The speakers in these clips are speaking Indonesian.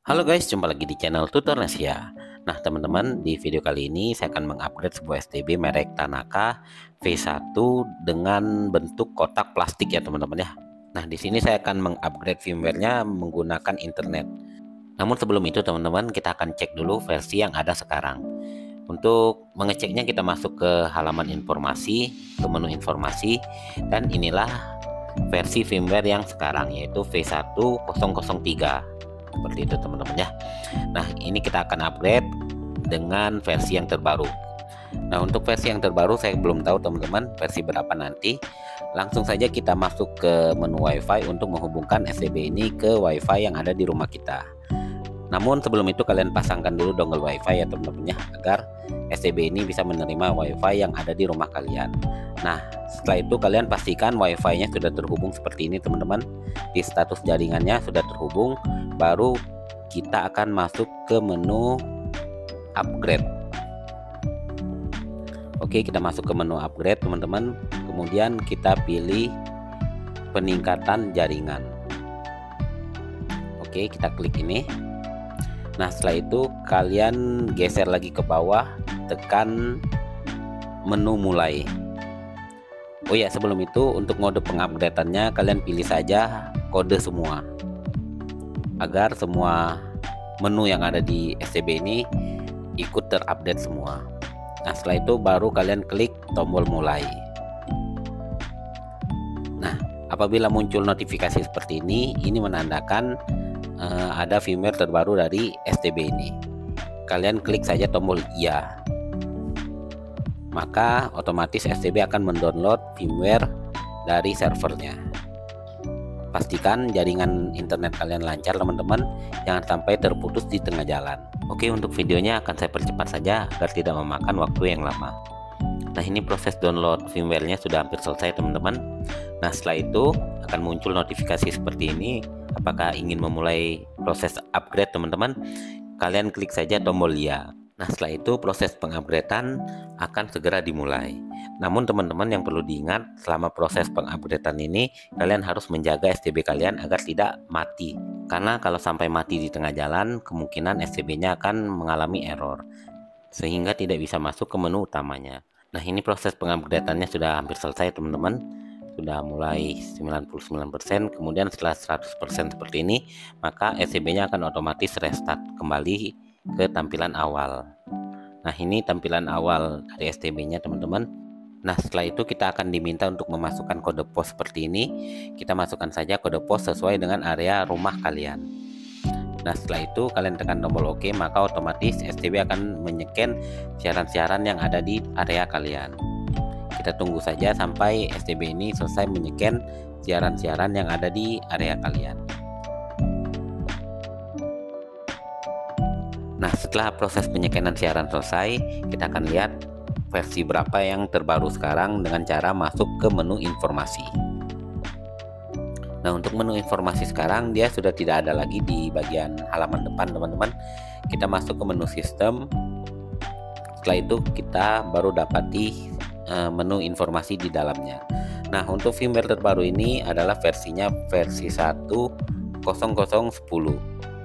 Halo guys, jumpa lagi di channel Tutor Nesia. Nah teman-teman, di video kali ini saya akan mengupgrade sebuah STB merek Tanaka V1 dengan bentuk kotak plastik ya teman-teman ya. Nah di sini saya akan mengupgrade firmware-nya menggunakan internet. Namun sebelum itu teman-teman, kita akan cek dulu versi yang ada sekarang. Untuk mengeceknya kita masuk ke halaman informasi, ke menu informasi, dan inilah versi firmware yang sekarang yaitu V1003 seperti itu teman-teman ya. Nah ini kita akan upgrade dengan versi yang terbaru. Nah untuk versi yang terbaru saya belum tahu teman-teman versi berapa nanti. Langsung saja kita masuk ke menu WiFi untuk menghubungkan STB ini ke WiFi yang ada di rumah kita. Namun sebelum itu kalian pasangkan dulu dongle WiFi ya teman-teman ya, agar STB ini bisa menerima WiFi yang ada di rumah kalian. Nah setelah itu kalian pastikan WiFi-nya sudah terhubung seperti ini teman-teman. Di status jaringannya sudah terhubung, baru kita akan masuk ke menu upgrade. Oke, kita masuk ke menu upgrade teman-teman. Kemudian kita pilih peningkatan jaringan. Oke, kita klik ini. Nah setelah itu kalian geser lagi ke bawah, tekan menu mulai. Oh ya, sebelum itu untuk mode pengupdateannya kalian pilih saja kode semua, agar semua menu yang ada di STB ini ikut terupdate semua. Nah setelah itu baru kalian klik tombol mulai. Nah apabila muncul notifikasi seperti ini menandakan ada firmware terbaru dari STB ini. Kalian klik saja tombol iya, maka otomatis STB akan mendownload firmware dari servernya. Pastikan jaringan internet kalian lancar teman-teman, jangan sampai terputus di tengah jalan. Oke, untuk videonya akan saya percepat saja agar tidak memakan waktu yang lama. Nah ini proses download firmware-nya sudah hampir selesai teman-teman. Nah setelah itu akan muncul notifikasi seperti ini. Apakah ingin memulai proses upgrade teman-teman? Kalian klik saja tombol ya. Nah setelah itu proses pengupgradean akan segera dimulai. Namun teman-teman yang perlu diingat, selama proses pengupgradean ini kalian harus menjaga STB kalian agar tidak mati. Karena kalau sampai mati di tengah jalan, kemungkinan STB-nya akan mengalami error, sehingga tidak bisa masuk ke menu utamanya. Nah ini proses pengupgradeannya sudah hampir selesai teman-teman. Sudah mulai 99%. Kemudian setelah 100% seperti ini, maka STB-nya akan otomatis restart kembali ke tampilan awal. Nah ini tampilan awal dari STB-nya teman-teman. Nah setelah itu kita akan diminta untuk memasukkan kode pos seperti ini. Kita masukkan saja kode pos sesuai dengan area rumah kalian. Nah setelah itu kalian tekan tombol OK, maka otomatis STB akan menyeken siaran-siaran yang ada di area kalian. Kita tunggu saja sampai STB ini selesai menyeken siaran-siaran yang ada di area kalian. Nah setelah proses penyekenan siaran selesai, kita akan lihat versi berapa yang terbaru sekarang dengan cara masuk ke menu informasi. Nah untuk menu informasi sekarang dia sudah tidak ada lagi di bagian halaman depan teman-teman. Kita masuk ke menu sistem. Setelah itu kita baru dapati menu informasi di dalamnya. Nah untuk firmware terbaru ini adalah versinya versi 1.00.10.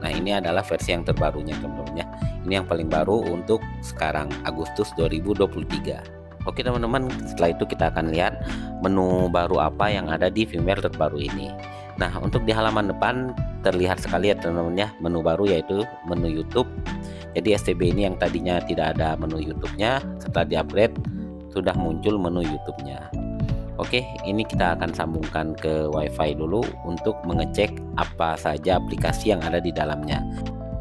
Nah ini adalah versi yang terbarunya teman-teman ya. Ini yang paling baru untuk sekarang Agustus 2023. Oke teman-teman, setelah itu kita akan lihat menu baru apa yang ada di firmware terbaru ini. Nah untuk di halaman depan terlihat sekali ya teman-teman ya, menu baru yaitu menu YouTube. Jadi STB ini yang tadinya tidak ada menu YouTube-nya, setelah di-upgrade sudah muncul menu YouTube-nya. Oke, ini kita akan sambungkan ke WiFi dulu untuk mengecek apa saja aplikasi yang ada di dalamnya.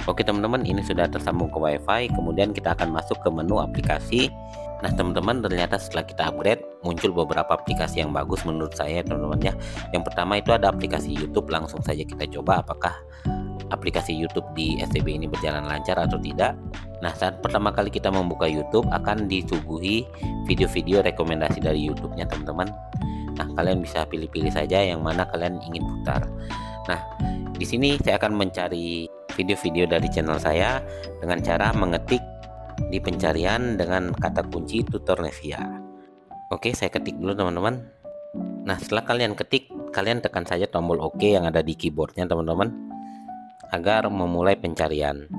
Oke teman-teman, ini sudah tersambung ke WiFi. Kemudian kita akan masuk ke menu aplikasi. Nah teman-teman, ternyata setelah kita upgrade muncul beberapa aplikasi yang bagus menurut saya teman-teman ya. Yang pertama itu ada aplikasi YouTube. Langsung saja kita coba apakah aplikasi YouTube di STB ini berjalan lancar atau tidak. Nah saat pertama kali kita membuka YouTube akan disuguhi video-video rekomendasi dari YouTube-nya teman-teman. Nah kalian bisa pilih-pilih saja yang mana kalian ingin putar. Nah di sini saya akan mencari video-video dari channel saya dengan cara mengetik di pencarian dengan kata kunci Tutor Nesia. Oke, saya ketik dulu teman-teman. Nah setelah kalian ketik, kalian tekan saja tombol OK yang ada di keyboardnya teman-teman. agar memulai pencarian.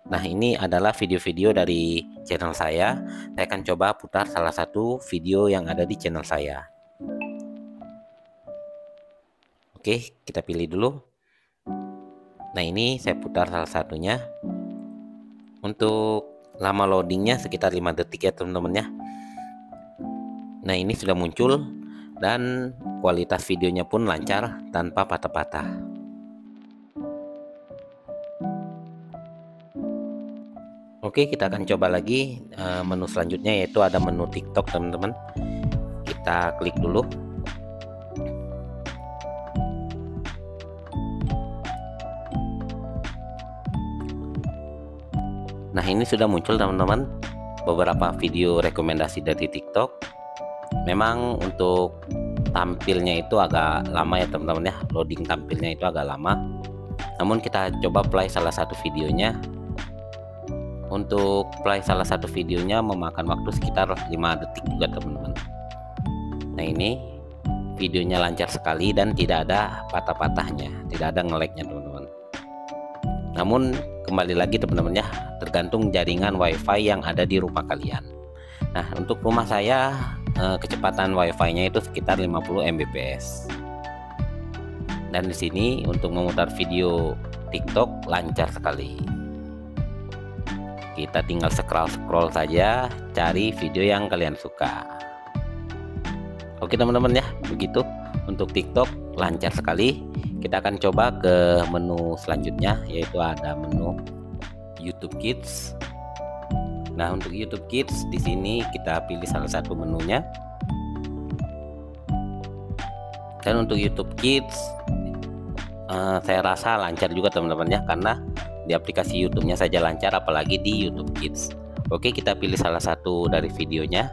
Nah, ini adalah video-video dari channel saya. Saya akan coba putar salah satu video yang ada di channel saya. Oke, kita pilih dulu. Nah, ini saya putar salah satunya. Untuk lama loadingnya sekitar 5 detik ya teman-teman ya. Nah, ini sudah muncul dan kualitas videonya pun lancar tanpa patah-patah. Oke, kita akan coba lagi menu selanjutnya, yaitu ada menu TikTok teman-teman. Kita klik dulu. Nah, ini sudah muncul teman-teman beberapa video rekomendasi dari TikTok. Memang untuk tampilnya itu agak lama ya teman-teman ya, loading tampilnya itu agak lama. Namun kita coba play salah satu videonya. Untuk play salah satu videonya memakan waktu sekitar 5 detik juga teman-teman. Nah, ini videonya lancar sekali dan tidak ada patah-patahnya, tidak ada nge-lag-nya teman-teman. Namun kembali lagi teman-teman ya, tergantung jaringan wifi yang ada di rumah kalian. Nah, untuk rumah saya kecepatan wifi-nya itu sekitar 50 Mbps. Dan di sini untuk memutar video TikTok lancar sekali. Kita tinggal scroll saja, cari video yang kalian suka. Oke teman-teman ya, begitu untuk TikTok lancar sekali. Kita akan coba ke menu selanjutnya, yaitu ada menu YouTube Kids. Nah, untuk YouTube Kids di sini kita pilih salah satu menunya. Dan untuk YouTube Kids saya rasa lancar juga teman-teman ya, karena di aplikasi YouTube-nya saja lancar, apalagi di YouTube Kids. Oke, kita pilih salah satu dari videonya.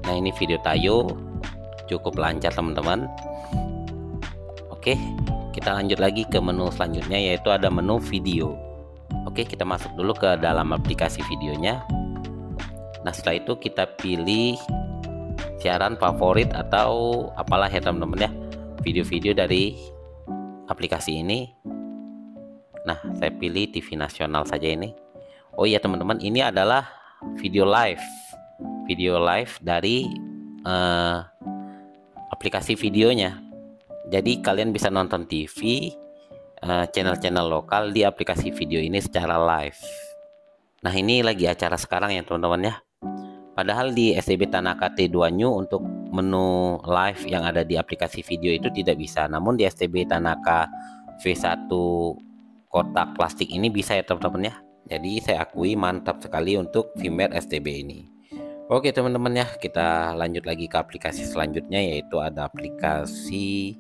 Nah, ini video Tayo, cukup lancar teman-teman. Oke, kita lanjut lagi ke menu selanjutnya, yaitu ada menu video. Oke, kita masuk dulu ke dalam aplikasi videonya. Nah, setelah itu kita pilih siaran favorit atau apalah ya teman-teman ya, video-video dari aplikasi ini. Nah, saya pilih TV nasional saja ini. Oh iya teman-teman, ini adalah video live dari aplikasi videonya. Jadi kalian bisa nonton TV, channel-channel lokal di aplikasi video ini secara live. Nah, ini lagi acara sekarang ya teman-teman ya. Padahal di STB Tanaka T2 New untuk menu live yang ada di aplikasi video itu tidak bisa. Namun di STB Tanaka V1 kotak plastik ini bisa ya teman-teman ya. Jadi saya akui mantap sekali untuk firmware STB ini. Oke teman-teman ya, kita lanjut lagi ke aplikasi selanjutnya, yaitu ada aplikasi,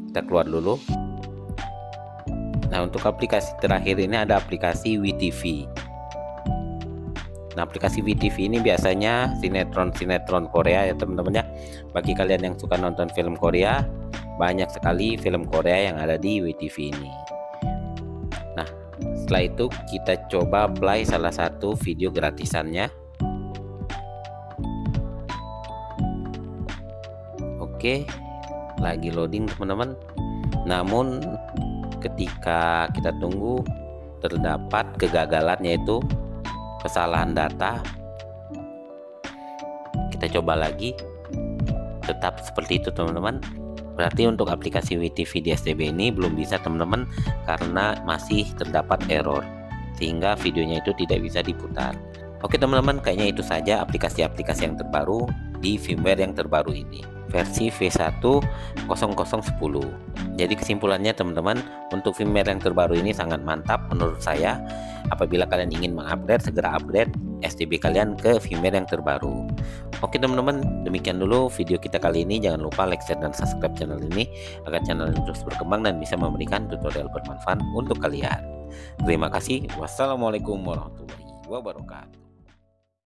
kita keluar dulu. Nah, untuk aplikasi terakhir ini ada aplikasi WeTV. Nah, aplikasi WeTV ini biasanya sinetron Korea ya teman-teman ya. Bagi kalian yang suka nonton film Korea, banyak sekali film Korea yang ada di WeTV ini. Nah, setelah itu kita coba play salah satu video gratisannya. Oke, lagi loading teman-teman. Namun ketika kita tunggu terdapat kegagalan, yaitu kesalahan data. Kita coba lagi, tetap seperti itu teman-teman. Berarti untuk aplikasi WeTV di STB ini belum bisa teman-teman, karena masih terdapat error sehingga videonya itu tidak bisa diputar. Oke teman-teman, kayaknya itu saja aplikasi-aplikasi yang terbaru di firmware yang terbaru ini, versi V1.0010. Jadi kesimpulannya teman-teman, untuk firmware yang terbaru ini sangat mantap menurut saya. Apabila kalian ingin mengupgrade, segera upgrade STB kalian ke firmware yang terbaru. Oke teman-teman, demikian dulu video kita kali ini. Jangan lupa like, share, dan subscribe channel ini agar channel ini terus berkembang dan bisa memberikan tutorial bermanfaat untuk kalian. Terima kasih. Wassalamualaikum warahmatullahi wabarakatuh.